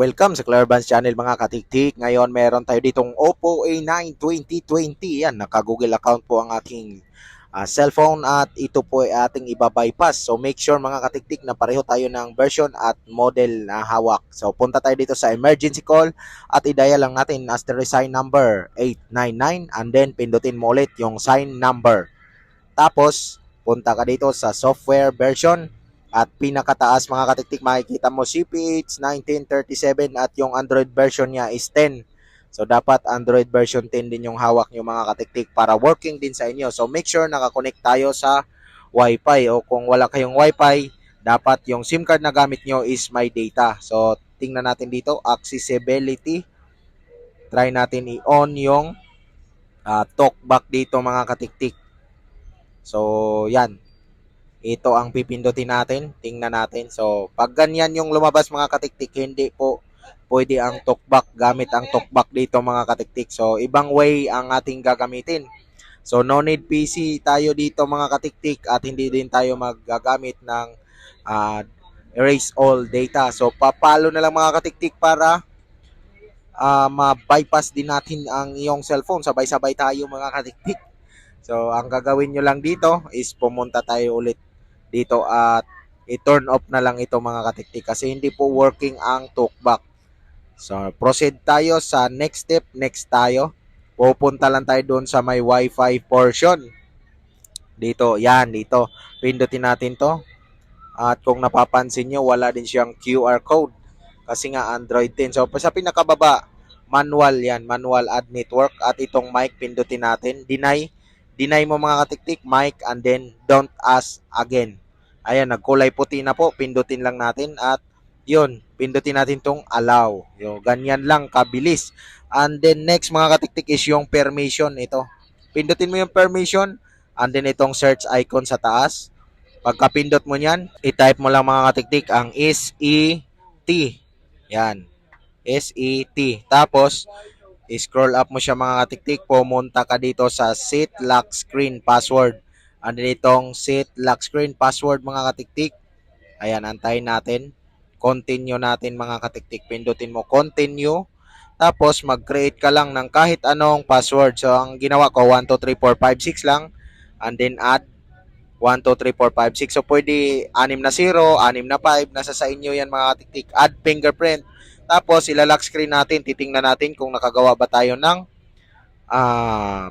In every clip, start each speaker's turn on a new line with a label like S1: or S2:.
S1: Welcome sa Clarvans Channel mga katiktik. Ngayon meron tayo ditong Oppo A9 2020. Yan, naka-Google account po ang aking cellphone at ito po ay ating ibabypass. So make sure mga katiktik na pareho tayo ng version at model na hawak. So punta tayo dito sa emergency call at i-dial lang natin asterisk sign number 899 and then pindutin mo ulit yung sign number. Tapos punta ka dito sa software version. At pinakataas mga katiktik, makikita mo CPH 1937 at yung Android version niya is 10. So dapat Android version 10 din yung hawak nyo mga katiktik para working din sa inyo. So make sure nakakonect tayo sa Wi-Fi o kung wala kayong Wi-Fi, dapat yung SIM card na gamit nyo is may data. So tingnan natin dito, accessibility. Try natin i-on yung talkback dito mga katiktik. So yan. Ito ang pipindutin natin. Tingnan natin. So, pag ganyan yung lumabas mga katiktik, hindi po pwede ang talkback. Gamit ang talkback dito mga katiktik. So, ibang way ang ating gagamitin. So, no need PC tayo dito mga katiktik at hindi din tayo magagamit ng erase all data. So, papalo na lang mga katiktik para ma-bypass din natin ang iyong cellphone. Sabay-sabay tayo mga katiktik. So, ang gagawin nyo lang dito is pumunta tayo ulit dito at i-turn off na lang ito mga katiktik kasi hindi po working ang talkback. So, proceed tayo sa next step. Next tayo. Pupunta lang tayo doon sa may Wi-Fi portion. Dito, yan, dito. Pindutin natin to. At kung napapansin nyo, wala din siyang QR code. Kasi nga Android 10. So, sa pinakababa, manual yan. Manual add network. At itong mic, pindutin natin. Deny mo mga katiktik, mic, and then don't ask again. Ayan, nagkulay puti na po. Pindutin lang natin at yun, pindutin natin tong allow. Yo, ganyan lang kabilis. And then next mga katiktik is yung permission ito. Pindutin mo yung permission and then itong search icon sa taas. Pagka-pindot mo niyan, i-type mo lang mga katiktik ang SET. Yan. SET. Tapos i-scroll up mo siya mga katiktik, pumunta ka dito sa set lock screen password. And then itong set lock screen password mga katiktik. Ayan, antayin natin. Continue natin mga katiktik. Pindutin mo continue. Tapos mag-create ka lang ng kahit anong password. So ang ginawa ko 1, 2, 3, 4, 5, 6 lang. And then add 1, 2, 3, 4, 5, 6. So pwede 6 na 0, 6 na 5. Nasa sa inyo yan mga katiktik. Add fingerprint. Tapos ilalock screen natin. Titingnan natin kung nakagawa ba tayo ng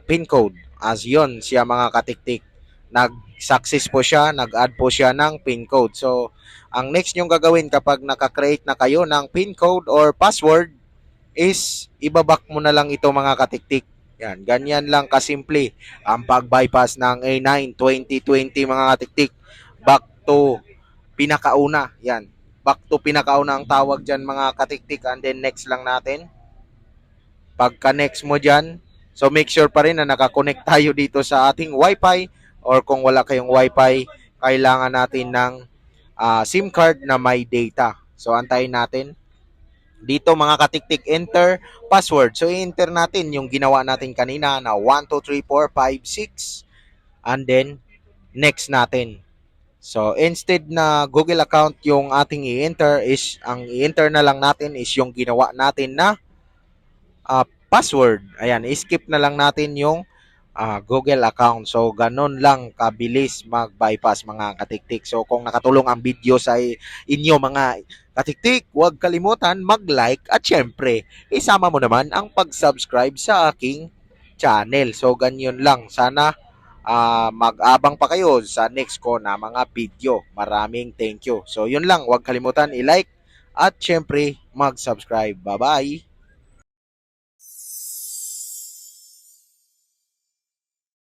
S1: pin code. As yun siya mga katiktik. Nag-success po siya, nag-add po siya ng PIN code. So, ang next nyong gagawin kapag naka-create na kayo ng PIN code or password is ibaback mo na lang ito mga katiktik. Yan, ganyan lang kasimple ang pag-bypass ng A9 2020 mga katiktik. Back to pinakauna. Yan, back to pinakauna ang tawag dyan mga katiktik. And then next lang natin. Pagka-next mo dyan, so make sure pa rin na nakakonect tayo dito sa ating Wi-Fi. Or kung wala kayong Wi-Fi, kailangan natin ng SIM card na may data. So, antayin natin. Dito mga katiktik, enter password. So, i-enter natin yung ginawa natin kanina na 1, 2, 3, 4, 5, 6. And then, next natin. So, instead na Google account yung ating i-enter, is ang i-enter na lang natin is yung ginawa natin na password. Ayan, skip na lang natin yung Google account. So, ganun lang kabilis mag-bypass mga katiktik. So, kung nakatulong ang video sa inyo mga katiktik, huwag kalimutan mag-like at syempre, isama mo naman ang pag-subscribe sa aking channel. So, ganyan lang. Sana mag-abang pa kayo sa next ko na mga video. Maraming thank you. So, yun lang. Huwag kalimutan i-like at syempre mag-subscribe. Bye-bye!